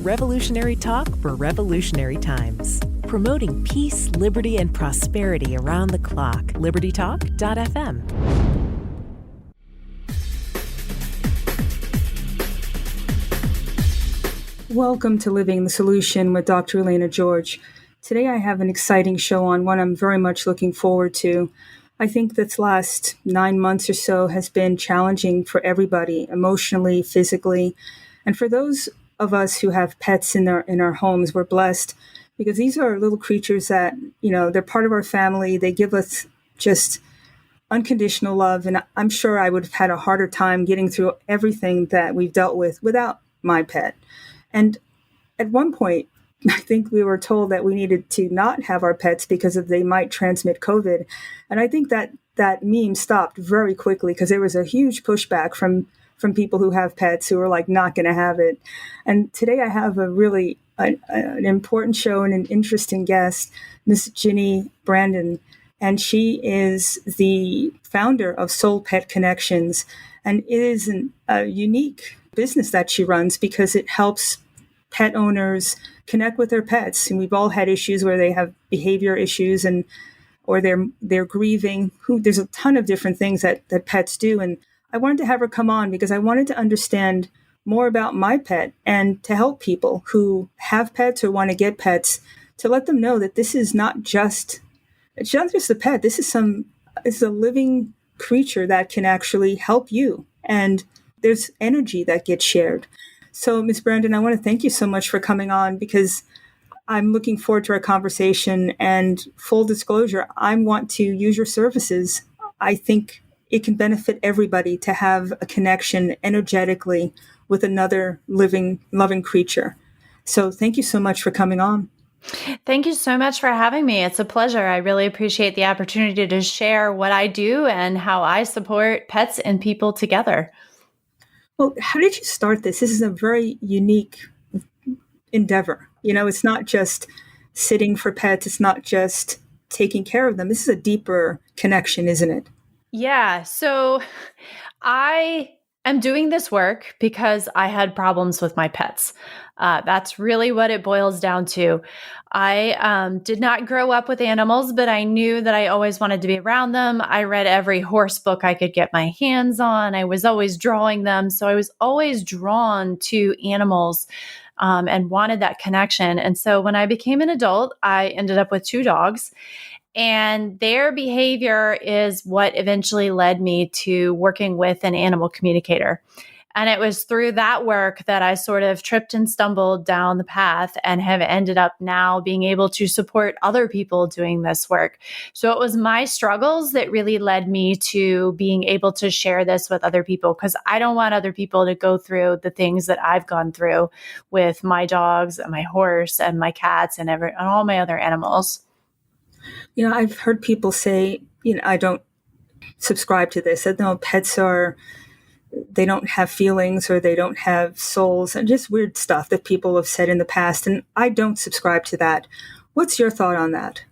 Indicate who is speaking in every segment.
Speaker 1: Revolutionary talk for revolutionary times. Promoting peace, liberty, and prosperity around the clock. LibertyTalk.fm.
Speaker 2: Welcome to Living the Solution with Dr. Elena George. Today I have an exciting show on, one I'm very much looking forward to. I think this last 9 months or so has been challenging for everybody, emotionally, physically. And for those of us who have pets in our homes, we're blessed because these are little creatures that, they're part of our family. They give us just unconditional love. And I'm sure I would have had a harder time getting through everything that we've dealt with without my pet. And at one point, I think we were told that we needed to not have our pets because they might transmit COVID. And I think that meme stopped very quickly because there was a huge pushback from people who have pets who are like not going to have it. And today I have a really an important show and an interesting guest, Miss Ginny Branden. And she is the founder of Soul Pet Connections. And it is a unique business that she runs because it helps pet owners connect with their pets. And we've all had issues where they have behavior issues or they're grieving. There's a ton of different things that pets do. And I wanted to have her come on because I wanted to understand more about my pet and to help people who have pets or want to get pets, to let them know that this is it's not just a pet. It's a living creature that can actually help you. And there's energy that gets shared. So, Ms. Branden, I want to thank you so much for coming on because I'm looking forward to our conversation. And full disclosure, I want to use your services. I think it can benefit everybody to have a connection energetically with another living, loving creature. So thank you so much for coming on.
Speaker 3: Thank you so much for having me. It's a pleasure. I really appreciate the opportunity to share what I do and how I support pets and people together.
Speaker 2: Well, how did you start this? This is a very unique endeavor. It's not just sitting for pets. It's not just taking care of them. This is a deeper connection, isn't it?
Speaker 3: Yeah. So I am doing this work because I had problems with my pets. That's really what it boils down to. I did not grow up with animals, but I knew that I always wanted to be around them. I read every horse book I could get my hands on. I was always drawing them. So I was always drawn to animals and wanted that connection. And so when I became an adult, I ended up with 2 dogs. And their behavior is what eventually led me to working with an animal communicator. And it was through that work that I sort of tripped and stumbled down the path and have ended up now being able to support other people doing this work. So it was my struggles that really led me to being able to share this with other people, because I don't want other people to go through the things that I've gone through with my dogs and my horse and my cats and all my other animals.
Speaker 2: I've heard people say, I don't subscribe to this, that no, pets they don't have feelings or they don't have souls, and just weird stuff that people have said in the past. And I don't subscribe to that. What's your thought on that?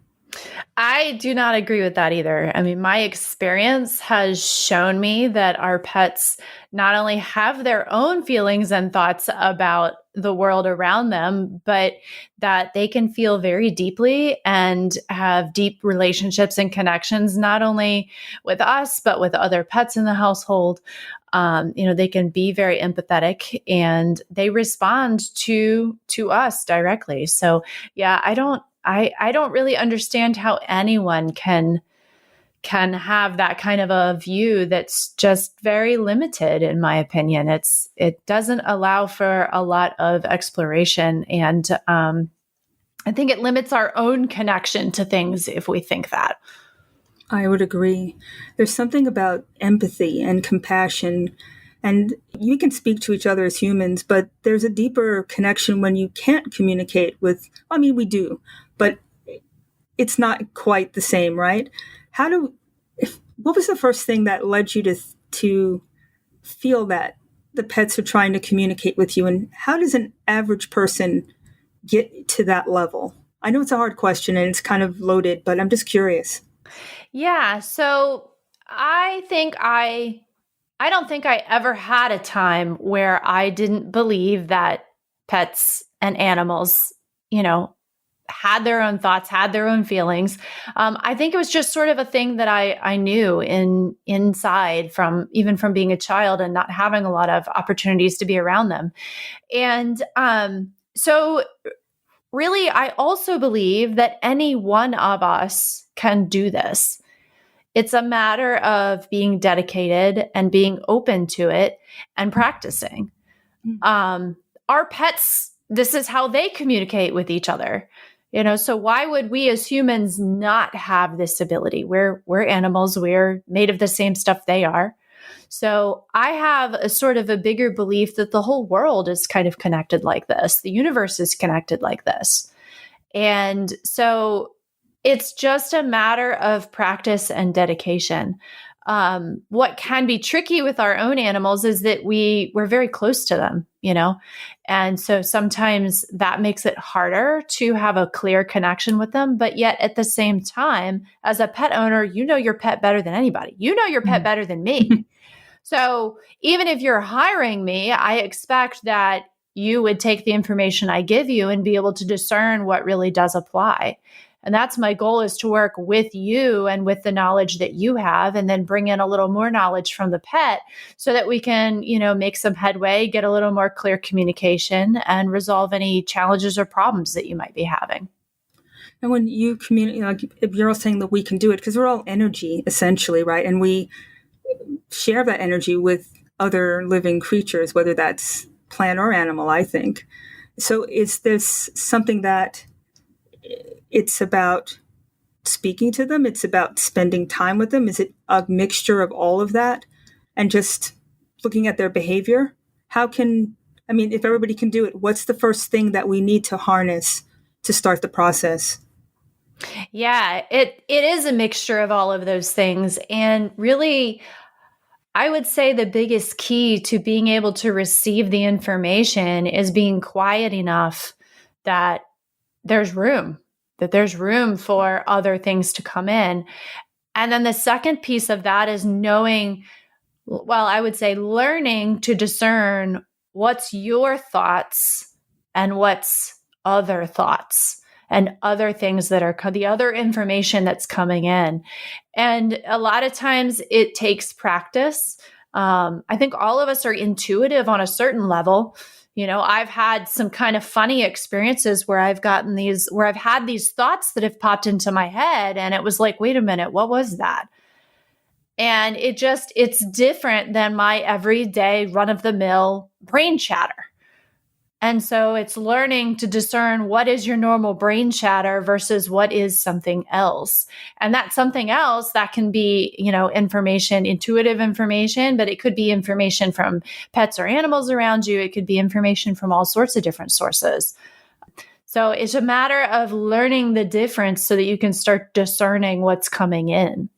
Speaker 3: I do not agree with that either. I mean, my experience has shown me that our pets not only have their own feelings and thoughts about the world around them, but that they can feel very deeply and have deep relationships and connections, not only with us, but with other pets in the household. They can be very empathetic and they respond to us directly. So yeah, I don't really understand how anyone can have that kind of a view that's just very limited, in my opinion. It doesn't allow for a lot of exploration. And I think it limits our own connection to things if we think that.
Speaker 2: I would agree. There's something about empathy and compassion, and you can speak to each other as humans, but there's a deeper connection when you can't communicate with, we do, but it's not quite the same, right? What was the first thing that led you to feel that the pets are trying to communicate with you, and how does an average person get to that level? I know it's a hard question and it's kind of loaded, but I'm just curious.
Speaker 3: Yeah. So I don't think I ever had a time where I didn't believe that pets and animals, had their own thoughts, had their own feelings. I think it was just sort of a thing that I knew inside from being a child and not having a lot of opportunities to be around them. And so really, I also believe that any one of us can do this. It's a matter of being dedicated and being open to it and practicing. Our pets, this is how they communicate with each other. So why would we as humans not have this ability? We're animals. We're made of the same stuff they are. So I have a sort of a bigger belief that the whole world is kind of connected like this. The universe is connected like this. And so it's just a matter of practice and dedication. What can be tricky with our own animals is that we're very close to them, and so sometimes that makes it harder to have a clear connection with them. But yet at the same time, as a pet owner, you know your pet better than anybody. You know your pet better than me. So even if you're hiring me, I expect that you would take the information I give you and be able to discern what really does apply. And that's my goal, is to work with you and with the knowledge that you have, and then bring in a little more knowledge from the pet so that we can, make some headway, get a little more clear communication, and resolve any challenges or problems that you might be having.
Speaker 2: And when you communicate, if you're all saying that we can do it, because we're all energy essentially, right? And we share that energy with other living creatures, whether that's plant or animal, I think. So is this something that it's about speaking to them? It's about spending time with them? Is it a mixture of all of that and just looking at their behavior? If everybody can do it, what's the first thing that we need to harness to start the process?
Speaker 3: Yeah, it is a mixture of all of those things. And really, I would say the biggest key to being able to receive the information is being quiet enough that there's room for other things to come in. And then the second piece of that is learning to discern what's your thoughts and what's other thoughts and other things that are the other information that's coming in. And a lot of times it takes practice. I think all of us are intuitive on a certain level. I've had some kind of funny experiences where I've had these thoughts that have popped into my head, and it was like, wait a minute, what was that? And it's different than my everyday run-of-the-mill brain chatter. And so it's learning to discern what is your normal brain chatter versus what is something else. And that something else, that can be, information, intuitive information, but it could be information from pets or animals around you. It could be information from all sorts of different sources. So it's a matter of learning the difference so that you can start discerning what's coming in.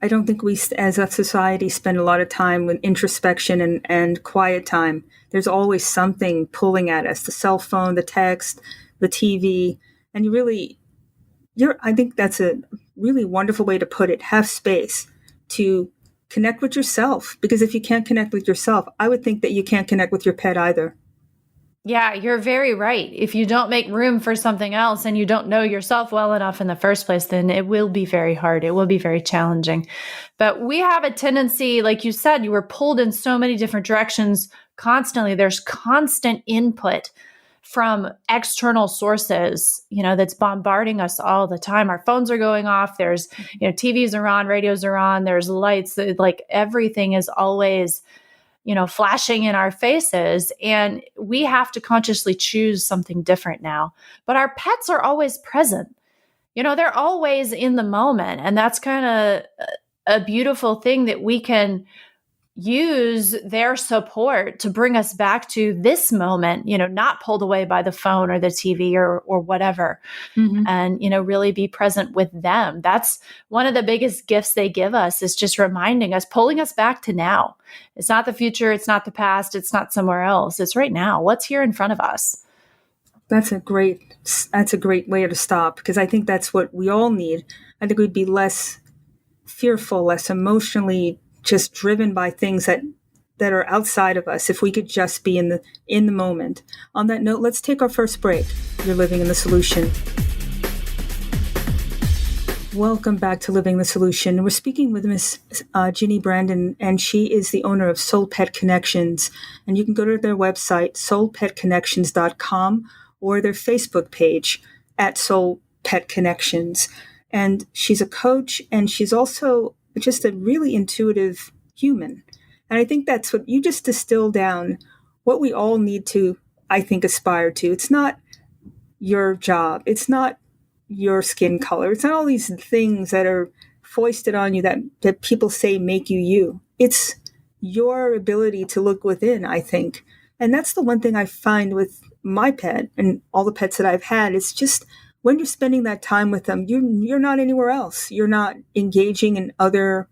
Speaker 2: I don't think we, as a society, spend a lot of time with introspection and quiet time. There's always something pulling at us, the cell phone, the text, the TV. And I think that's a really wonderful way to put it. Have space to connect with yourself. Because if you can't connect with yourself, I would think that you can't connect with your pet either.
Speaker 3: Yeah, you're very right. If you don't make room for something else and you don't know yourself well enough in the first place, then it will be very hard. It will be very challenging. But we have a tendency, like you said, you were pulled in so many different directions constantly. There's constant input from external sources, that's bombarding us all the time. Our phones are going off. There's, TVs are on, radios are on, there's lights, like everything is always flashing in our faces, and we have to consciously choose something different now. But our pets are always present. They're always in the moment. And that's kind of a beautiful thing, that we can use their support to bring us back to this moment, not pulled away by the phone or the TV or whatever, and, really be present with them. That's one of the biggest gifts they give us, is just reminding us, pulling us back to now. It's not the future. It's not the past. It's not somewhere else. It's right now. What's here in front of us?
Speaker 2: That's a great way to stop, because I think that's what we all need. I think we'd be less fearful, less emotionally just driven by things that that are outside of us if we could just be in the moment. On that note, let's take our first break. You're living in the solution. Welcome back to Living the Solution. We're speaking with Miss Ginny Branden, and she is the owner of Soul Pet Connections. And you can go to their website, soulpetconnections.com, or their Facebook page at Soul Pet Connections. And she's a coach, and she's also just a really intuitive human. And I think that's what you just distill down what we all need to, I think, aspire to. It's not your job. It's not your skin color. It's not all these things that are foisted on you that people say make you you. It's your ability to look within, I think. And that's the one thing I find with my pet and all the pets that I've had. It's just when you're spending that time with them, you're not anywhere else. You're not engaging in other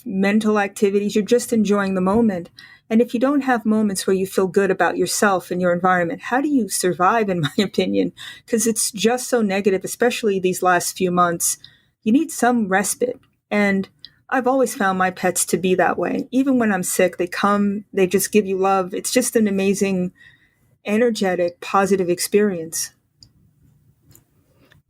Speaker 2: mental activities. You're just enjoying the moment. And if you don't have moments where you feel good about yourself and your environment, how do you survive, in my opinion? Because it's just so negative, especially these last few months. You need some respite. And I've always found my pets to be that way. Even when I'm sick, they come, they just give you love. It's just an amazing, energetic, positive experience.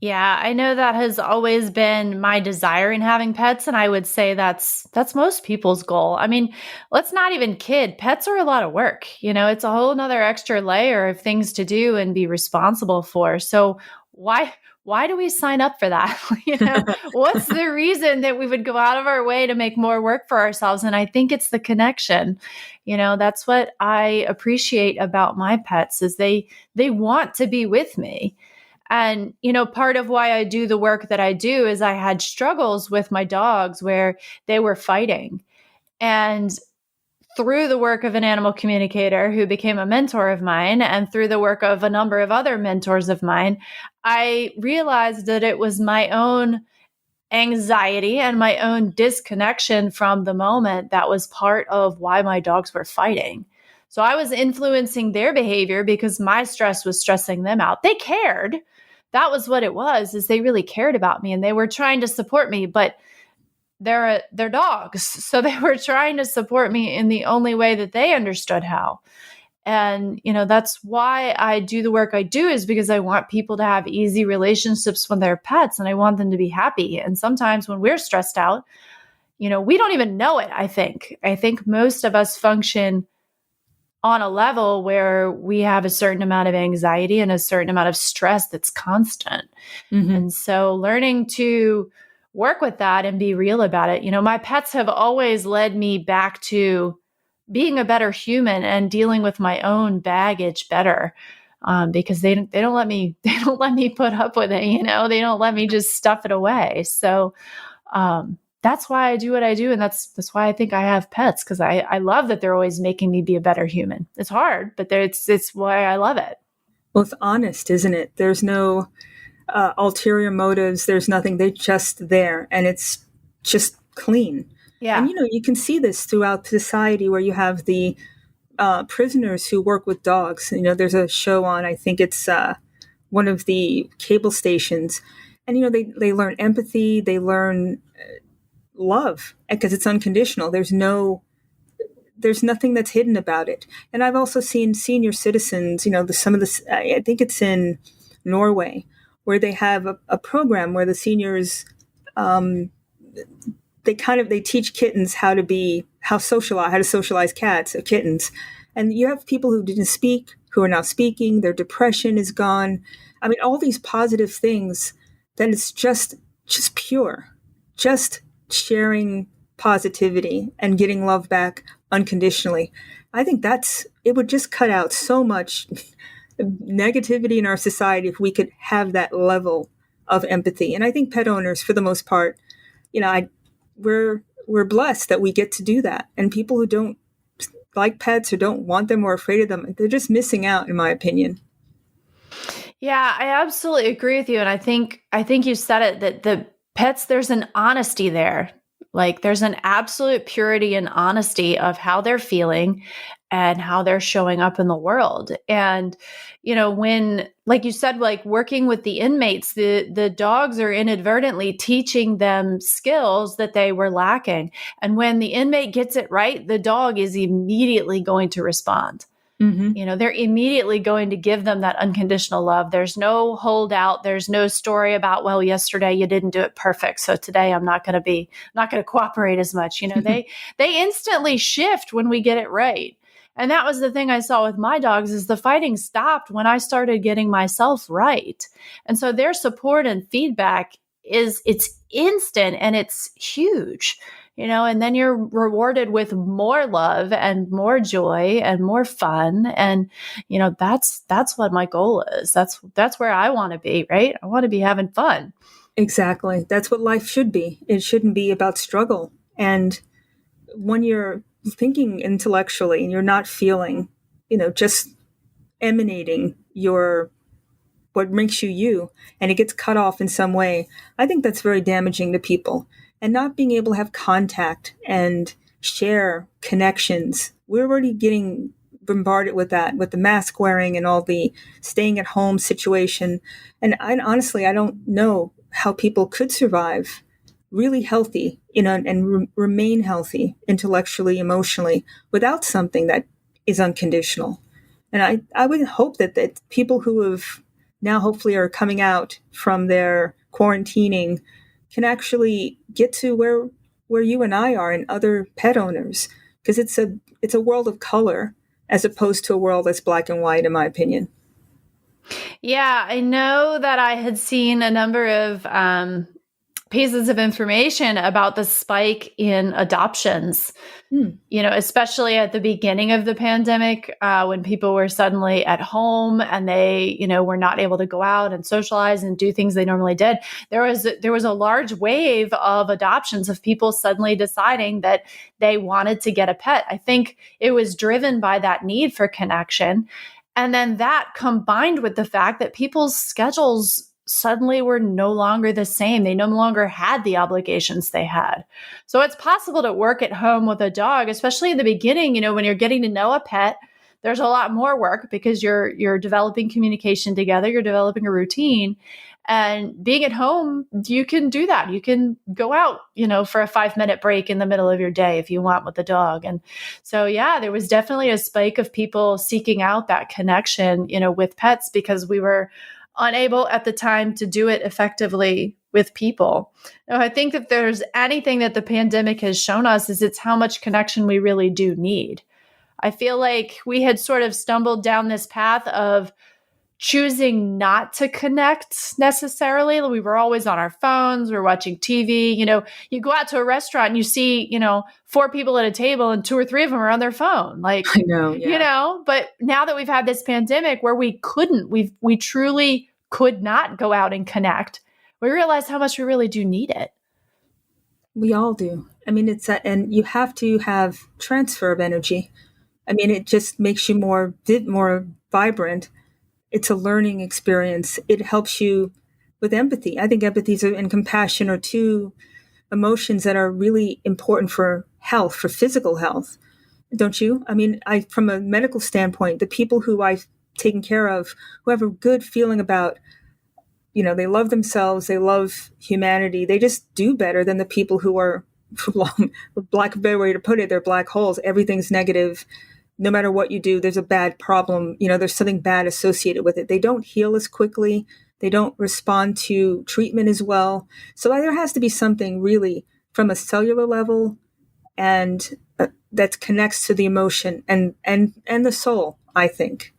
Speaker 3: Yeah, I know that has always been my desire in having pets, and I would say that's most people's goal. I mean, let's not even kid. Pets are a lot of work. It's a whole nother extra layer of things to do and be responsible for. So why do we sign up for that? What's the reason that we would go out of our way to make more work for ourselves? And I think it's the connection. That's what I appreciate about my pets is they want to be with me. And, part of why I do the work that I do is I had struggles with my dogs where they were fighting. And through the work of an animal communicator who became a mentor of mine and through the work of a number of other mentors of mine, I realized that it was my own anxiety and my own disconnection from the moment that was part of why my dogs were fighting. So I was influencing their behavior because my stress was stressing them out. They cared. That was what it was, is they really cared about me and they were trying to support me, but they're dogs. So they were trying to support me in the only way that they understood how. And, that's why I do the work I do, is because I want people to have easy relationships with their pets and I want them to be happy. And sometimes when we're stressed out, we don't even know it, I think. I think most of us function on a level where we have a certain amount of anxiety and a certain amount of stress that's constant. Mm-hmm. And so learning to work with that and be real about it. My pets have always led me back to being a better human and dealing with my own baggage better. Because they don't let me put up with it. They don't let me just stuff it away. So, that's why I do what I do. And that's why I think I have pets, because I love that they're always making me be a better human. It's hard, but it's why I love it.
Speaker 2: Well, it's honest, isn't it? There's no ulterior motives. There's nothing. They're just there and it's just clean.
Speaker 3: Yeah.
Speaker 2: And, you can see this throughout society where you have the prisoners who work with dogs. There's a show on, I think it's one of the cable stations. And, they learn empathy. They learn love because it's unconditional. There's nothing that's hidden about it. And I've also seen senior citizens, I think it's in Norway, where they have a program where the seniors, they teach kittens how to socialize cats or kittens. And you have people who didn't speak, who are now speaking, their depression is gone. I mean, all these positive things that it's just pure, just sharing positivity and getting love back unconditionally. I think it would just cut out so much negativity in our society if we could have that level of empathy. And I think pet owners, for the most part, we're blessed that we get to do that. And people who don't like pets or don't want them or are afraid of them, they're just missing out, in my opinion.
Speaker 3: Yeah, I absolutely agree with you. And I think you said it, that the pets, there's an honesty there. Like there's an absolute purity and honesty of how they're feeling. and how they're showing up in the world. And, when, like you said, like working with the inmates, the dogs are inadvertently teaching them skills that they were lacking. And when the inmate gets it right, the dog is immediately going to respond. They're immediately going to give them that unconditional love. There's no holdout. There's no story about, well, yesterday you didn't do it perfect, so today I'm not going to cooperate as much. They instantly shift when we get it right. And that was the thing I saw with my dogs, is the fighting stopped when I started getting myself right. And so their support and feedback it's instant and it's huge. And then you're rewarded with more love and more joy and more fun. And, that's what my goal is. That's where I want to be, right? I want to be having fun.
Speaker 2: Exactly. That's what life should be. It shouldn't be about struggle. And when you're thinking intellectually and you're not feeling, just emanating what makes you, and it gets cut off in some way, I think that's very damaging to people. And not being able to have contact and share connections. We're already getting bombarded with that, with the mask wearing and all the staying at home situation. And honestly, I don't know how people could survive really healthy, and remain healthy intellectually, emotionally, without something that is unconditional. And I would hope that people who have now hopefully are coming out from their quarantining can actually get to where you and I are and other pet owners, because it's a world of color as opposed to a world that's black and white, in my opinion.
Speaker 3: Yeah, I know that I had seen a number of pieces of information about the spike in adoptions, especially at the beginning of the pandemic, when people were suddenly at home and they, were not able to go out and socialize and do things they normally did. There was a large wave of adoptions of people suddenly deciding that they wanted to get a pet. I think it was driven by that need for connection. And then that combined with the fact that people's schedules suddenly were no longer the same. They no longer had the obligations they had. So it's possible to work at home with a dog, especially in the beginning, when you're getting to know a pet. There's a lot more work because you're developing communication together, you're developing a routine. And being at home, you can do that. You can go out, for a 5-minute break in the middle of your day if you want with the dog. And so, yeah, there was definitely a spike of people seeking out that connection, with pets, because we were unable at the time to do it effectively with people. Now, I think if there's anything that the pandemic has shown us, is it's how much connection we really do need. I feel like we had sort of stumbled down this path of choosing not to connect necessarily. We were always on our phones, we're watching TV. You go out to a restaurant and you see, 4 people at a table and 2 or 3 of them are on their phone. Like,
Speaker 2: I know, yeah.
Speaker 3: But now that we've had this pandemic where we truly could not go out and connect, we realize how much we really do need it.
Speaker 2: We all do. I mean, and you have to have transfer of energy. I mean, it just makes you more vibrant. It's a learning experience. It helps you with empathy. I think empathy and compassion are 2 emotions that are really important for health, for physical health. Don't you? I mean, from a medical standpoint, the people who I've taken care of, who have a good feeling about, they love themselves, they love humanity, they just do better than the people who are, black, better way to put it, they're black holes. Everything's negative. No matter what you do, there's a bad problem. There's something bad associated with it. They don't heal as quickly. They don't respond to treatment as well. So there has to be something really from a cellular level and that connects to the emotion and the soul, I think.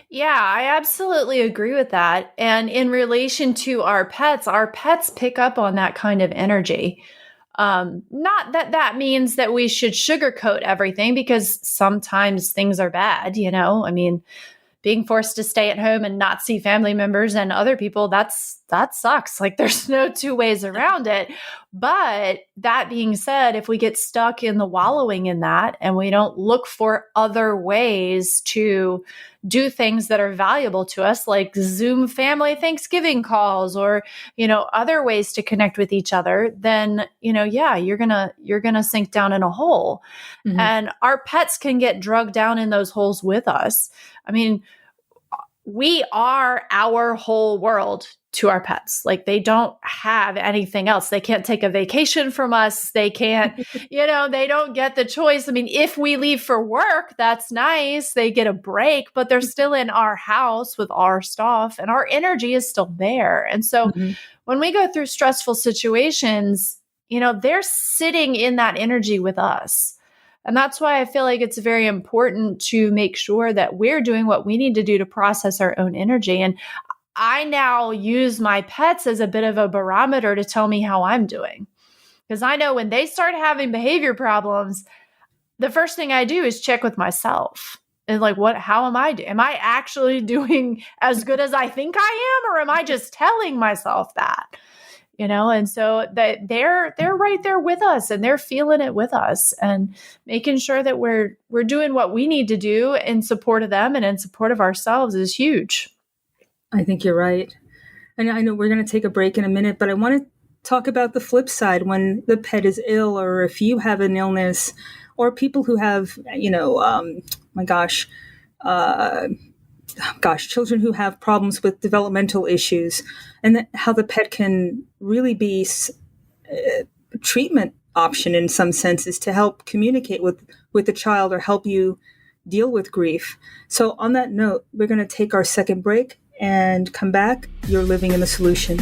Speaker 3: Yeah, I absolutely agree with that. And in relation to our pets pick up on that kind of energy. Not that means that we should sugarcoat everything, because sometimes things are bad, I mean, being forced to stay at home and not see family members and other people, that sucks. Like, there's no 2 ways around it. But that being said, if we get stuck in the wallowing in that and we don't look for other ways to do things that are valuable to us, like Zoom family Thanksgiving calls or, other ways to connect with each other, then, yeah, you're going to sink down in a hole. Mm-hmm. And our pets can get drugged down in those holes with us. I mean, we are our whole world to our pets. Like, they don't have anything else. They can't take a vacation from us. They can't, they don't get the choice. I mean, if we leave for work, that's nice. They get a break, but they're still in our house with our stuff and our energy is still there. And so when we go through stressful situations, they're sitting in that energy with us. And that's why I feel like it's very important to make sure that we're doing what we need to do to process our own energy. And I now use my pets as a bit of a barometer to tell me how I'm doing. Because I know when they start having behavior problems, the first thing I do is check with myself. And like, how am I doing? Am I actually doing as good as I think I am? Or am I just telling myself that? And so that they're right there with us and they're feeling it with us, and making sure that we're doing what we need to do in support of them and in support of ourselves is huge.
Speaker 2: I think you're right. And I know we're going to take a break in a minute, but I want to talk about the flip side when the pet is ill, or if you have an illness, or people who have, children who have problems with developmental issues, and how the pet can really be a treatment option in some senses to help communicate with the child or help you deal with grief. So on that note, we're going to take our second break and come back. You're living in the solution.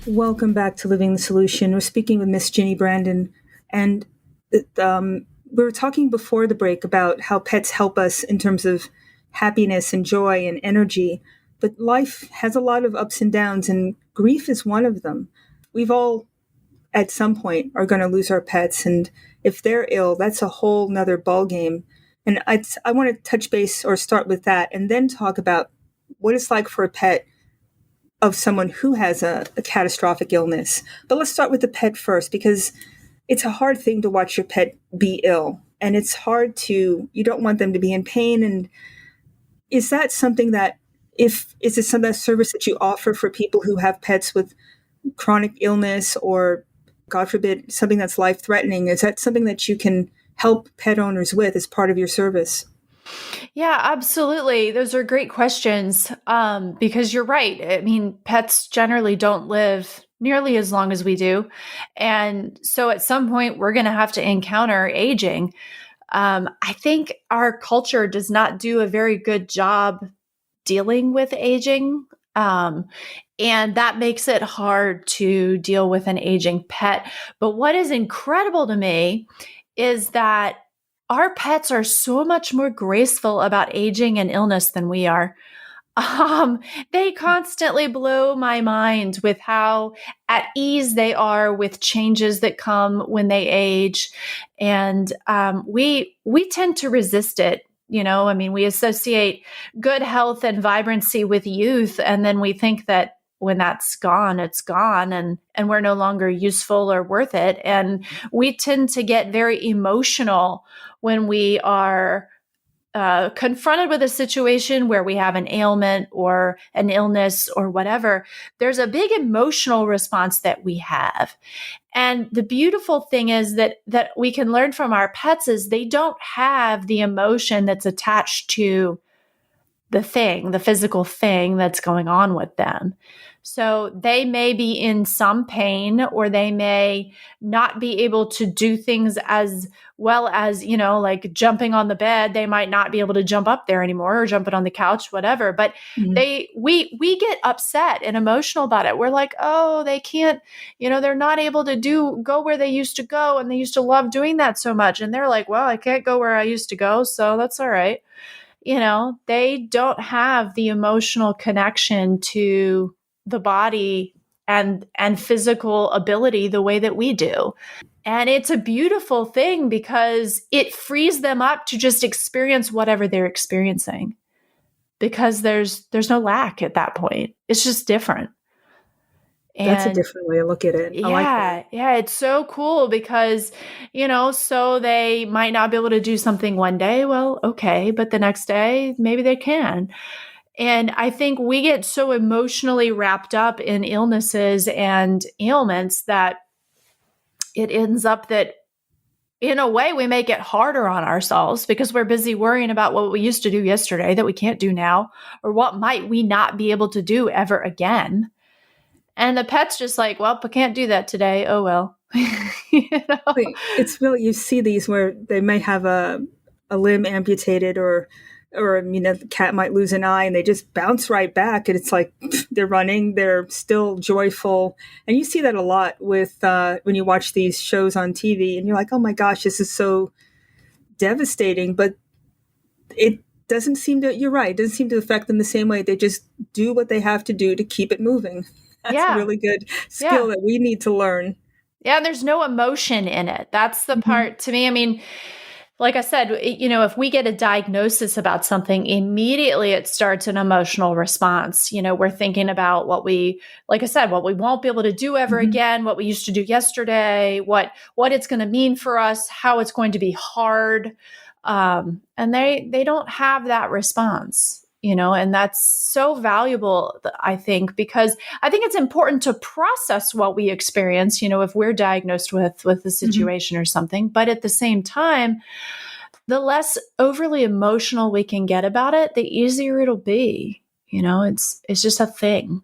Speaker 2: Welcome back to Living the Solution. We're speaking with Miss Ginny Branden, and we were talking before the break about how pets help us in terms of happiness and joy and energy. But life has a lot of ups and downs, and grief is one of them. We've all, at some point, are going to lose our pets. And if they're ill, that's a whole nother ballgame. And I want to touch base or start with that and then talk about what it's like for a pet of someone who has a catastrophic illness. But let's start with the pet first, because it's a hard thing to watch your pet be ill. And it's hard you don't want them to be in pain. And is that something that, is it some of that service that you offer for people who have pets with chronic illness, or God forbid, something that's life-threatening? Is that something that you can help pet owners with as part of your service?
Speaker 3: Yeah, absolutely. Those are great questions, because you're right. I mean, pets generally don't live nearly as long as we do. And so at some point, we're going to have to encounter aging. I think our culture does not do a very good job dealing with aging. And that makes it hard to deal with an aging pet. But what is incredible to me is that our pets are so much more graceful about aging and illness than we are. They constantly blow my mind with how at ease they are with changes that come when they age. And we tend to resist it. I mean, we associate good health and vibrancy with youth, and then we think that when that's gone, it's gone, and we're no longer useful or worth it. And we tend to get very emotional when we are confronted with a situation where we have an ailment or an illness or whatever. There's a big emotional response that we have. And the beautiful thing is that we can learn from our pets is they don't have the emotion that's attached to the physical thing that's going on with them. So they may be in some pain, or they may not be able to do things as well as, like jumping on the bed. They might not be able to jump up there anymore, or jumping on the couch, whatever. But we get upset and emotional about it. We're like, oh, they can't, they're not able to go where they used to go. And they used to love doing that so much. And they're like, well, I can't go where I used to go. So that's all right. They don't have the emotional connection to the body and physical ability the way that we do. And it's a beautiful thing because it frees them up to just experience whatever they're experiencing, because there's no lack at that point. It's just different.
Speaker 2: That's a
Speaker 3: And
Speaker 2: different way to look at it. I like that.
Speaker 3: yeah, it's so cool because, so they might not be able to do something one day. Well, okay, but the next day, maybe they can. And I think we get so emotionally wrapped up in illnesses and ailments that it ends up that in a way we make it harder on ourselves because we're busy worrying about what we used to do yesterday that we can't do now, or what might we not be able to do ever again. And the pet's just like, well, I can't do that today. Oh, well.
Speaker 2: It's really, you see these where they may have a limb amputated, or the cat might lose an eye, and they just bounce right back, and it's like they're running, they're still joyful. And you see that a lot with when you watch these shows on TV, and you're like, oh my gosh, this is so devastating. But it doesn't seem to, you're right, it doesn't seem to affect them the same way. They just do what they have to do to keep it moving. That's a really good skill that we need to learn.
Speaker 3: Yeah, there's no emotion in it. That's the part to me. I mean, like I said, if we get a diagnosis about something, immediately it starts an emotional response. We're thinking about what we won't be able to do ever again, what we used to do yesterday, what it's going to mean for us, how it's going to be hard. And they don't have that response. And that's so valuable, I think, because I think it's important to process what we experience, if we're diagnosed with a situation or something. But at the same time, the less overly emotional we can get about it, the easier it'll be. It's just a thing.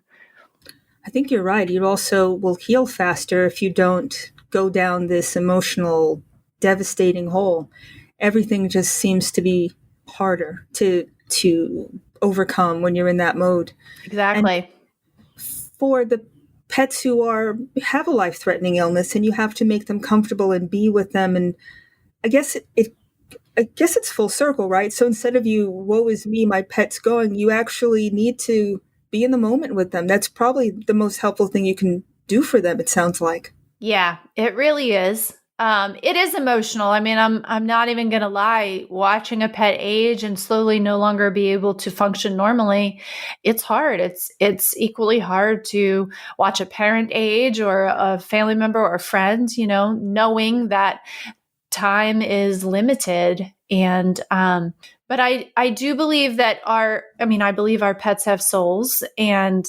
Speaker 2: I think you're right. You also will heal faster if you don't go down this emotional, devastating hole. Everything just seems to be harder to overcome when you're in that mode.
Speaker 3: Exactly.
Speaker 2: And for the pets who have a life-threatening illness, and you have to make them comfortable and be with them, and I guess it's full circle, right? So instead of you, woe is me, my pet's going, you actually need to be in the moment with them. That's probably the most helpful thing you can do for them, it sounds like.
Speaker 3: Yeah, it really is. It is emotional. I mean, I'm not even going to lie. Watching a pet age and slowly no longer be able to function normally, it's hard. It's equally hard to watch a parent age, or a family member or a friend, knowing that time is limited. And, but I do believe that I believe our pets have souls, and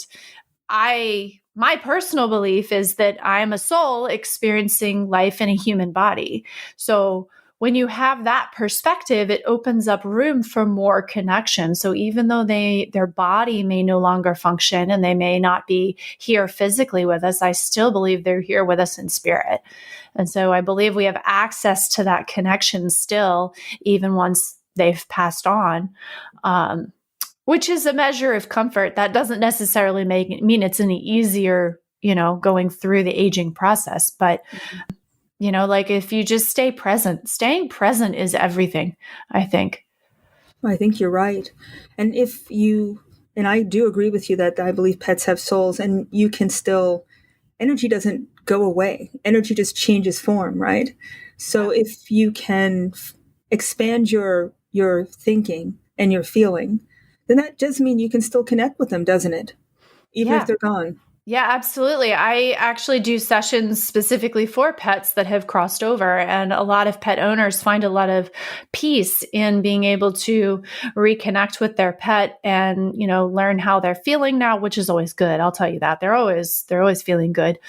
Speaker 3: my personal belief is that I'm a soul experiencing life in a human body. So when you have that perspective, it opens up room for more connection. So even though their body may no longer function and they may not be here physically with us, I still believe they're here with us in spirit. And so I believe we have access to that connection still, even once they've passed on. Which is a measure of comfort. That doesn't necessarily mean it's any easier, going through the aging process. But, like if you just stay present, staying present is everything, I think.
Speaker 2: I think you're right. And and I do agree with you that I believe pets have souls, and you can still, energy doesn't go away. Energy just changes form, right? So if you can expand your thinking and your feeling, then that does mean you can still connect with them, doesn't it? Even if they're gone.
Speaker 3: Yeah, absolutely. I actually do sessions specifically for pets that have crossed over, and a lot of pet owners find a lot of peace in being able to reconnect with their pet and, learn how they're feeling now, which is always good. I'll tell you that. They're always feeling good.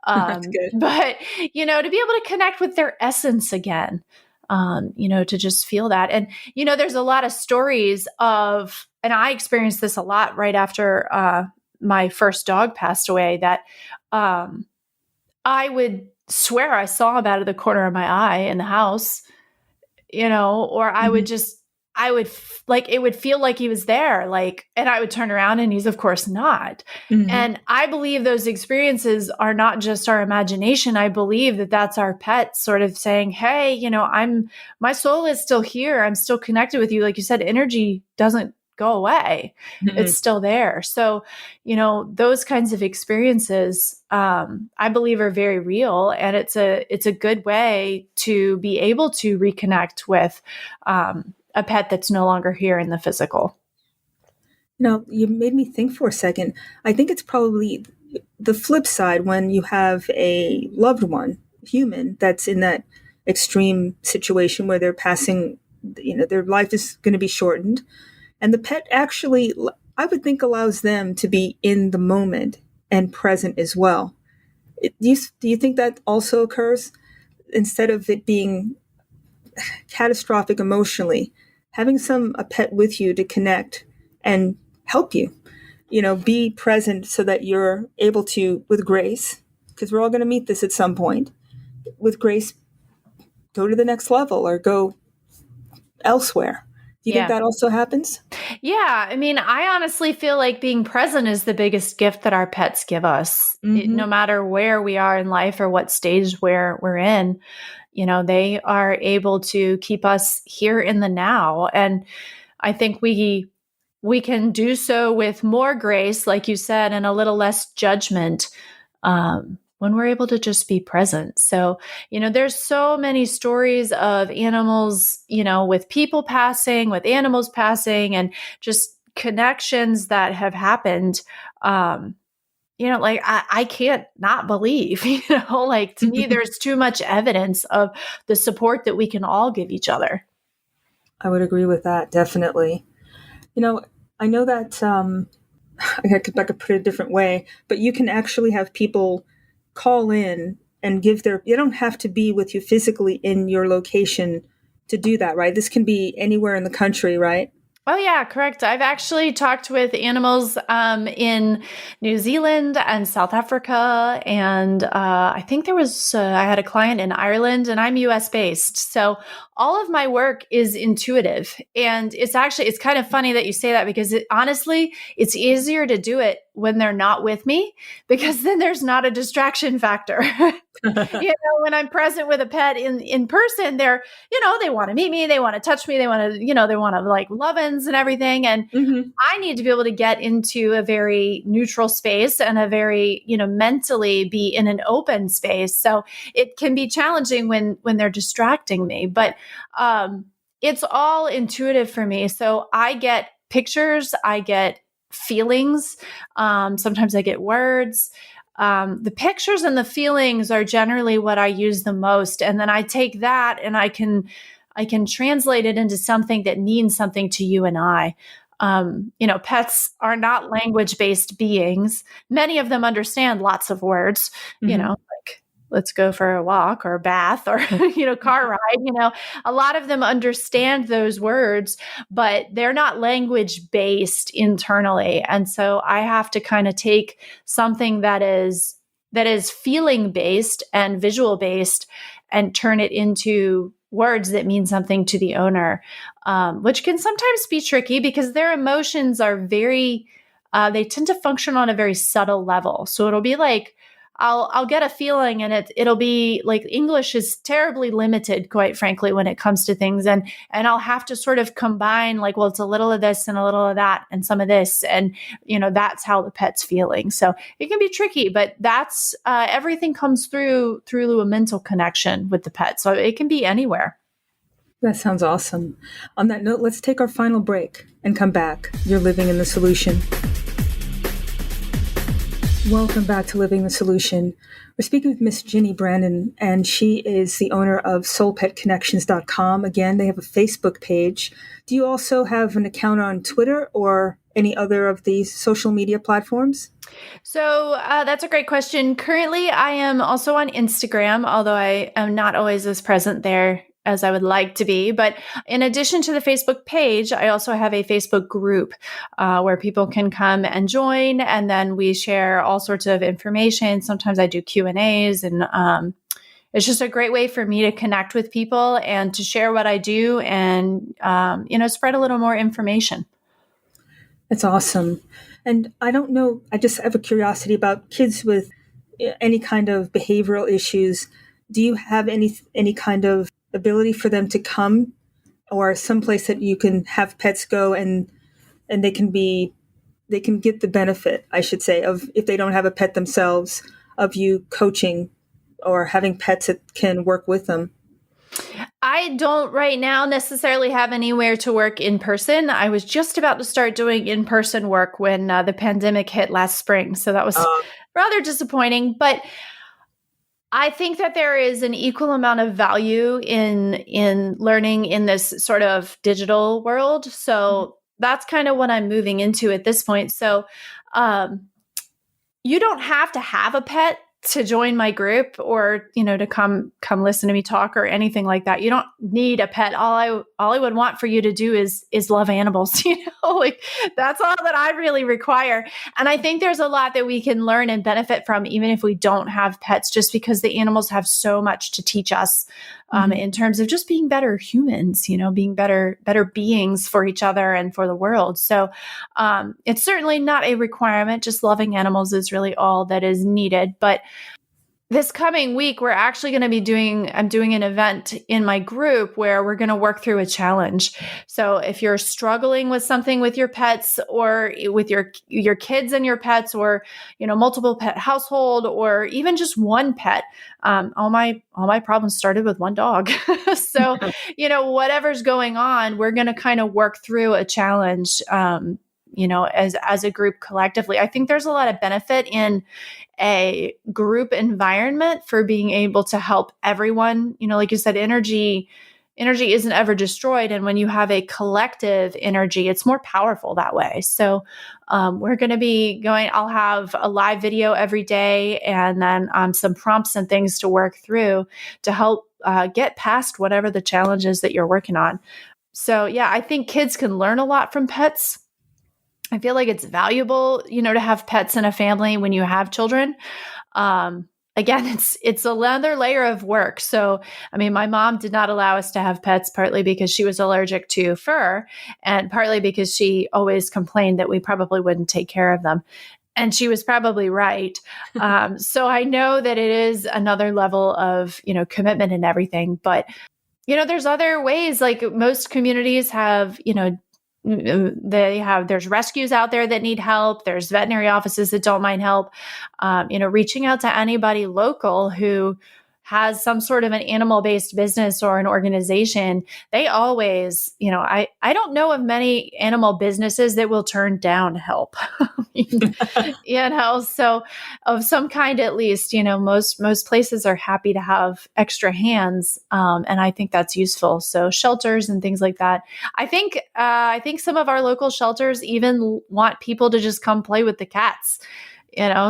Speaker 2: That's good.
Speaker 3: But, to be able to connect with their essence again. To just feel that. And, there's a lot of stories and I experienced this a lot right after my first dog passed away, that I would swear I saw him out of the corner of my eye in the house, or I would it would feel like he was there, and I would turn around and he's of course not. And I believe those experiences are not just our imagination. I believe that that's our pet sort of saying, hey, my soul is still here. I'm still connected with you. Like you said, energy doesn't go away. It's still there. So, those kinds of experiences, I believe are very real. And it's a good way to be able to reconnect with, a pet that's no longer here in the physical.
Speaker 2: You made me think for a second. I think it's probably the flip side, when you have a loved one, human, that's in that extreme situation where they're passing, their life is going to be shortened, and the pet actually, I would think, allows them to be in the moment and present as well. Do you think that also occurs? Instead of it being catastrophic emotionally, having a pet with you to connect and help you, be present so that you're able to, with grace, because we're all going to meet this at some point, with grace, go to the next level or go elsewhere. Do you think that also happens?
Speaker 3: Yeah. I mean, I honestly feel like being present is the biggest gift that our pets give us. No matter where we are in life or what stage where we're in, they are able to keep us here in the now. And I think we can do so with more grace, like you said, and a little less judgment, when we're able to just be present. So, there's so many stories of animals, with people passing, with animals passing, and just connections that have happened. Like I can't not believe, like to me, there's too much evidence of the support that we can all give each other.
Speaker 2: I would agree with that, definitely. I know that I could put it a different way, but you can actually have people call in and you don't have to be with you physically in your location to do that, right? This can be anywhere in the country, right?
Speaker 3: Oh, yeah, correct. I've actually talked with animals in New Zealand and South Africa. And I think I had a client in Ireland, and I'm US based. So all of my work is intuitive. And it's kind of funny that you say that, because honestly, it's easier to do it when they're not with me, because then there's not a distraction factor. When I'm present with a pet in person, they're, they want to meet me, they want to touch me, they want to like love-ins and everything. And I need to be able to get into a very neutral space and a very, mentally be in an open space. So it can be challenging when they're distracting me, but it's all intuitive for me. So I get pictures, I get feelings. Sometimes I get words. The pictures and the feelings are generally what I use the most. And then I take that and I can translate it into something that means something to you and I. Pets are not language-based beings. Many of them understand lots of words, like let's go for a walk or a bath or, car ride, a lot of them understand those words, but they're not language-based internally. And so I have to kind of take something that is feeling-based and visual-based and turn it into words that mean something to the owner, which can sometimes be tricky because their emotions are they tend to function on a very subtle level. So it'll be like, I'll get a feeling, and it'll be like English is terribly limited, quite frankly, when it comes to things. And I'll have to sort of combine like, well, it's a little of this and a little of that and some of this. And, that's how the pet's feeling. So it can be tricky, but that's everything comes through a mental connection with the pet. So it can be anywhere.
Speaker 2: That sounds awesome. On that note, let's take our final break and come back. You're living in the solution. Welcome back to Living the Solution. We're speaking with Miss Ginny Branden, and she is the owner of soulpetconnections.com. Again, they have a Facebook page. Do you also have an account on Twitter or any other of these social media platforms?
Speaker 3: So that's a great question. Currently, I am also on Instagram, although I am not always as present there as I would like to be. But in addition to the Facebook page, I also have a Facebook group where people can come and join, and then we share all sorts of information. Sometimes I do Q&As, and it's just a great way for me to connect with people and to share what I do and, spread a little more information.
Speaker 2: That's awesome. And I don't know, I just have a curiosity about kids with any kind of behavioral issues. Do you have any kind of ability for them to come, or someplace that you can have pets go and they can get the benefit, I should say, of, if they don't have a pet themselves, of you coaching or having pets that can work with them?
Speaker 3: I don't right now necessarily have anywhere to work in person. I was just about to start doing in-person work when the pandemic hit last spring. So that was rather disappointing. But I think that there is an equal amount of value in learning in this sort of digital world. So that's kind of what I'm moving into at this point. So you don't have to have a pet to join my group or, to come listen to me talk or anything like that. You don't need a pet. All I would want for you to do is love animals, like that's all that I really require. And I think there's a lot that we can learn and benefit from, even if we don't have pets, just because the animals have so much to teach us in terms of just being better humans, being better beings for each other and for the world. So it's certainly not a requirement. Just loving animals is really all that is needed. But this coming week, we're actually going to be I'm doing an event in my group where we're going to work through a challenge. So if you're struggling with something with your pets or with your kids and your pets, or, multiple pet household, or even just one pet, all my problems started with one dog. So, whatever's going on, we're going to kind of work through a challenge, as a group collectively. I think there's a lot of benefit in a group environment for being able to help everyone. Like you said, energy isn't ever destroyed. And when you have a collective energy, it's more powerful that way. So we're going to be I'll have a live video every day, and then some prompts and things to work through to help get past whatever the challenge is that you're working on. So yeah, I think kids can learn a lot from pets. I feel like it's valuable, to have pets in a family when you have children. Again, it's another layer of work. So, my mom did not allow us to have pets, partly because she was allergic to fur, and partly because she always complained that we probably wouldn't take care of them. And she was probably right. So I know that it is another level of, commitment and everything. But, there's other ways, like most communities have, there's rescues out there that need help. There's veterinary offices that don't mind help. Reaching out to anybody local who has some sort of an animal-based business or an organization, they always, I don't know of many animal businesses that will turn down help, so of some kind, at least, most places are happy to have extra hands. And I think that's useful. So shelters and things like that. I think some of our local shelters even want people to just come play with the cats.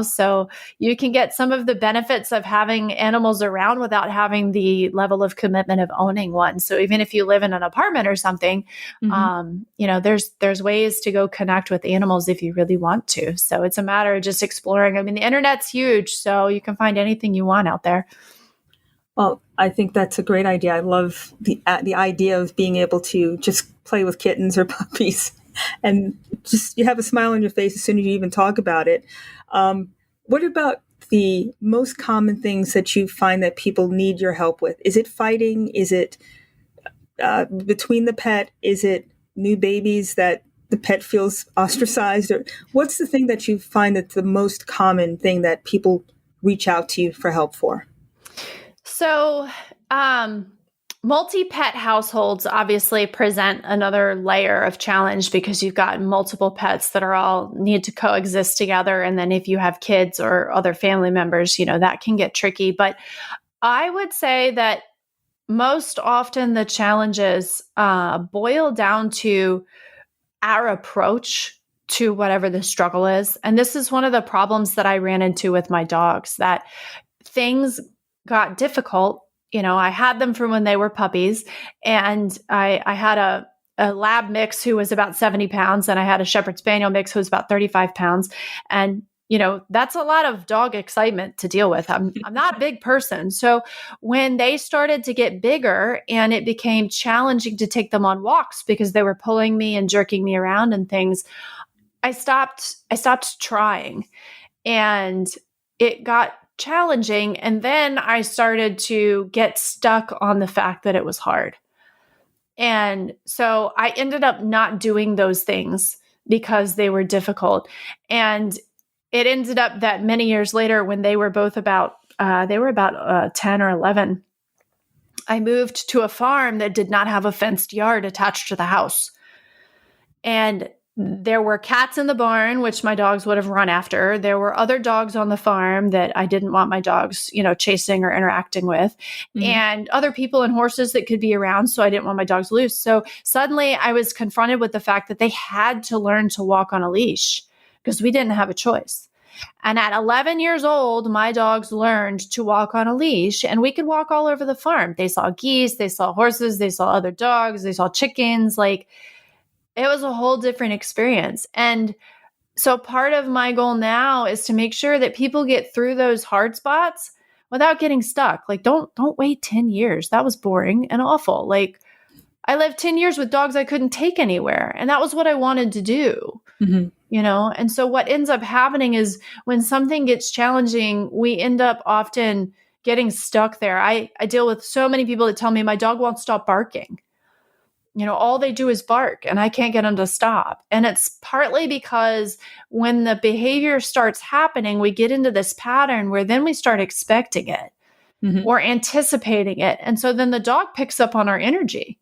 Speaker 3: So you can get some of the benefits of having animals around without having the level of commitment of owning one. So even if you live in an apartment or something, there's ways to go connect with animals if you really want to. So it's a matter of just exploring. The internet's huge, so you can find anything you want out there.
Speaker 2: Well, I think that's a great idea. I love the idea of being able to just play with kittens or puppies. And just you have a smile on your face as soon as you even talk about it. What about the most common things that you find that people need your help with? Is it fighting? Is it between the pet? Is it new babies that the pet feels ostracized? Or what's the thing that you find that's the most common thing that people reach out to you for help for?
Speaker 3: So, multi-pet households obviously present another layer of challenge because you've got multiple pets that are all need to coexist together. And then if you have kids or other family members, that can get tricky. But I would say that most often the challenges boil down to our approach to whatever the struggle is. And this is one of the problems that I ran into with my dogs, that things got difficult. I had them from when they were puppies, and I had a lab mix who was about 70 pounds, and I had a Shepherd Spaniel mix who was about 35 pounds. And, that's a lot of dog excitement to deal with. I'm not a big person. So when they started to get bigger and it became challenging to take them on walks because they were pulling me and jerking me around and things, I stopped trying, and it got challenging. And then I started to get stuck on the fact that it was hard. And so I ended up not doing those things because they were difficult. And it ended up that many years later, when they were both about 10 or 11, I moved to a farm that did not have a fenced yard attached to the house. And There were cats in the barn, which my dogs would have run after. There were other dogs on the farm that I didn't want my dogs, chasing or interacting with, and other people and horses that could be around. So I didn't want my dogs loose. So suddenly I was confronted with the fact that they had to learn to walk on a leash because we didn't have a choice. And at 11 years old, my dogs learned to walk on a leash, and we could walk all over the farm. They saw geese, they saw horses, they saw other dogs, they saw chickens. It was a whole different experience. And so part of my goal now is to make sure that people get through those hard spots without getting stuck. Don't wait 10 years. That was boring and awful. I lived 10 years with dogs I couldn't take anywhere. And that was what I wanted to do. And so what ends up happening is when something gets challenging, we end up often getting stuck there. I deal with so many people that tell me my dog won't stop barking. All they do is bark and I can't get them to stop. And it's partly because when the behavior starts happening, we get into this pattern where then we start expecting it or anticipating it. And so then the dog picks up on our energy.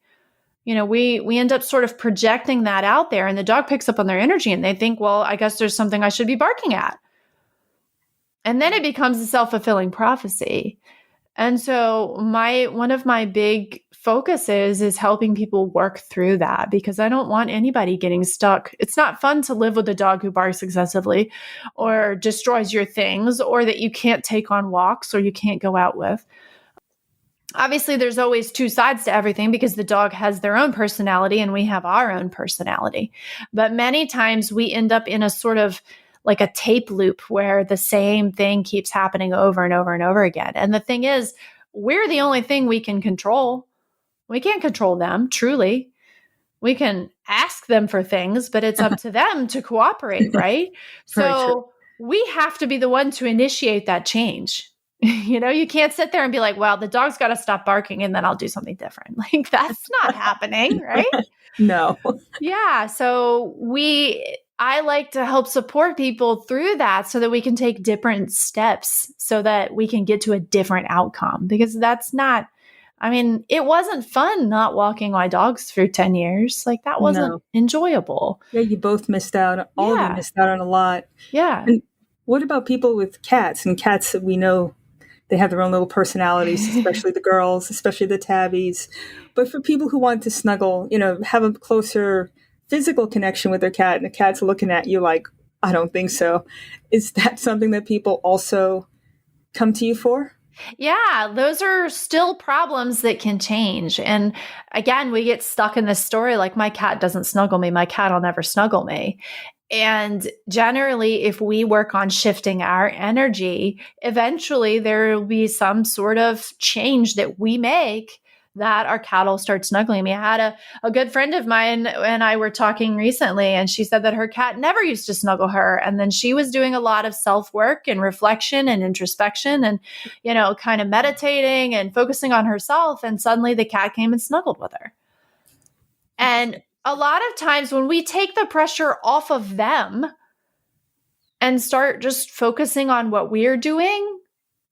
Speaker 3: We end up sort of projecting that out there, and the dog picks up on their energy and they think, well, I guess there's something I should be barking at. And then it becomes a self-fulfilling prophecy. And so one of my big focuses is helping people work through that, because I don't want anybody getting stuck. It's not fun to live with a dog who barks excessively or destroys your things, or that you can't take on walks or you can't go out with. Obviously, there's always two sides to everything, because the dog has their own personality and we have our own personality. But many times we end up in a sort of like a tape loop where the same thing keeps happening over and over and over again. And the thing is, we're the only thing we can control. We can't control them, truly. We can ask them for things, but it's up to them to cooperate, right? So we have to be the one to initiate that change. You can't sit there and be like, well, the dog's got to stop barking and then I'll do something different. That's not happening, right?
Speaker 2: No.
Speaker 3: Yeah. So I like to help support people through that so that we can take different steps so that we can get to a different outcome, because it wasn't fun not walking my dogs for 10 years. That wasn't enjoyable.
Speaker 2: Yeah, you both missed out. All of you missed out on a lot.
Speaker 3: Yeah.
Speaker 2: And what about people with cats? And cats, we know they have their own little personalities, especially the girls, especially the tabbies. But for people who want to snuggle, have a closer physical connection with their cat, and the cat's looking at you like, I don't think so. Is that something that people also come to you for?
Speaker 3: Yeah, those are still problems that can change. And again, we get stuck in this story like, my cat doesn't snuggle me. My cat will never snuggle me. And generally, if we work on shifting our energy, eventually there will be some sort of change that we make that our cat will start snuggling me. I had a good friend of mine and I were talking recently, and she said that her cat never used to snuggle her. And then she was doing a lot of self-work and reflection and introspection and, kind of meditating and focusing on herself. And suddenly the cat came and snuggled with her. And a lot of times when we take the pressure off of them and start just focusing on what we're doing,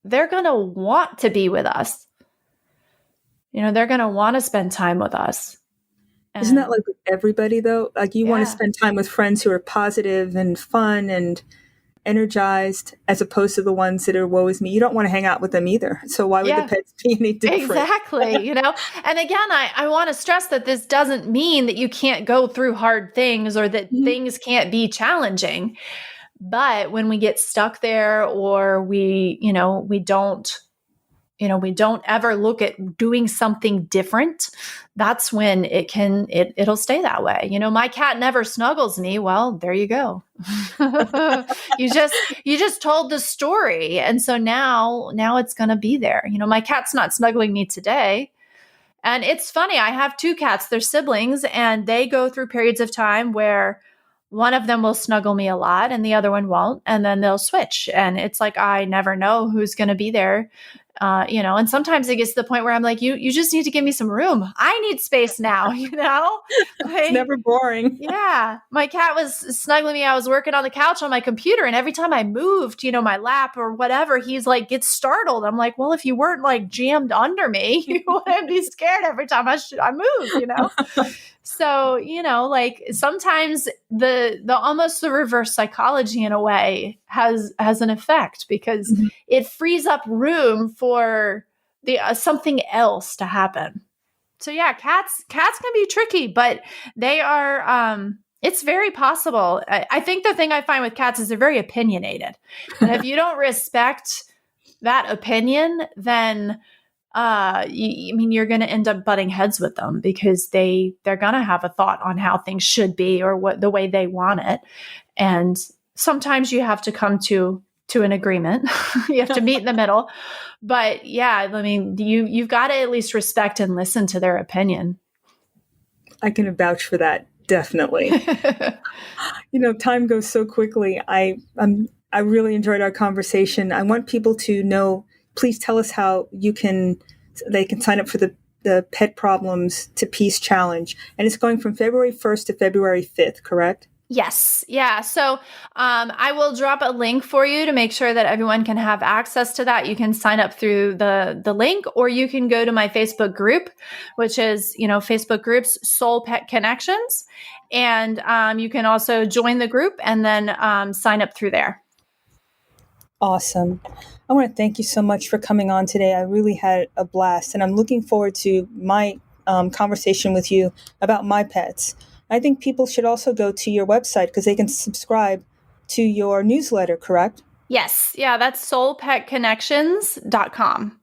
Speaker 3: they're going to want to be with us. They're going to want to spend time with us.
Speaker 2: Isn't that like with everybody, though? You want to spend time with friends who are positive and fun and energized, as opposed to the ones that are woe is me. You don't want to hang out with them either. So why would the pets be any different?
Speaker 3: Exactly. And again, I want to stress that this doesn't mean that you can't go through hard things or that things can't be challenging. But when we get stuck there, or we don't ever look at doing something different, that's when it'll stay that way. My cat never snuggles me. Well, there you go. You just told the story. And so now it's going to be there. My cat's not snuggling me today. And it's funny. I have two cats, they're siblings, and they go through periods of time where one of them will snuggle me a lot and the other one won't. And then they'll switch. And it's like, I never know who's going to be there. And sometimes it gets to the point where I'm like, you just need to give me some room. I need space now,
Speaker 2: It's never boring.
Speaker 3: Yeah. My cat was snuggling me. I was working on the couch on my computer, and every time I moved, my lap or whatever, he's like, gets startled. I'm like, well, if you weren't like jammed under me, you wouldn't be scared every time I move, So, like sometimes the almost the reverse psychology in a way has an effect because it frees up room for the something else to happen. So yeah, cats can be tricky, but they are, it's very possible. I think the thing I find with cats is they're very opinionated. And if you don't respect that opinion, then you're going to end up butting heads with them because they're going to have a thought on how things should be or what the way they want it. And sometimes you have to come to an agreement. You have to meet in the middle. But yeah, you've got to at least respect and listen to their opinion.
Speaker 2: I can vouch for that. Definitely. Time goes so quickly. I really enjoyed our conversation. I want people to know, please tell us how they can sign up for the Pet Problems to Peace Challenge. And it's going from February 1st to February 5th, correct?
Speaker 3: Yes. Yeah. So I will drop a link for you to make sure that everyone can have access to that. You can sign up through the link, or you can go to my Facebook group, which is, Facebook groups, Soul Pet Connections. And you can also join the group and then sign up through there.
Speaker 2: Awesome. I want to thank you so much for coming on today. I really had a blast, and I'm looking forward to my conversation with you about my pets. I think people should also go to your website because they can subscribe to your newsletter, correct?
Speaker 3: Yes. Yeah, that's soulpetconnections.com.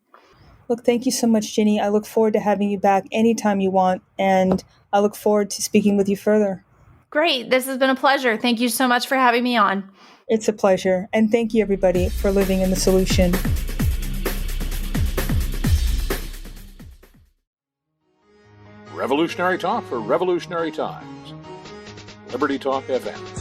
Speaker 2: Look, thank you so much, Ginny. I look forward to having you back anytime you want, and I look forward to speaking with you further.
Speaker 3: Great. This has been a pleasure. Thank you so much for having me on.
Speaker 2: It's a pleasure. And thank you, everybody, for living in the solution.
Speaker 4: Revolutionary talk for revolutionary times. Liberty Talk FM.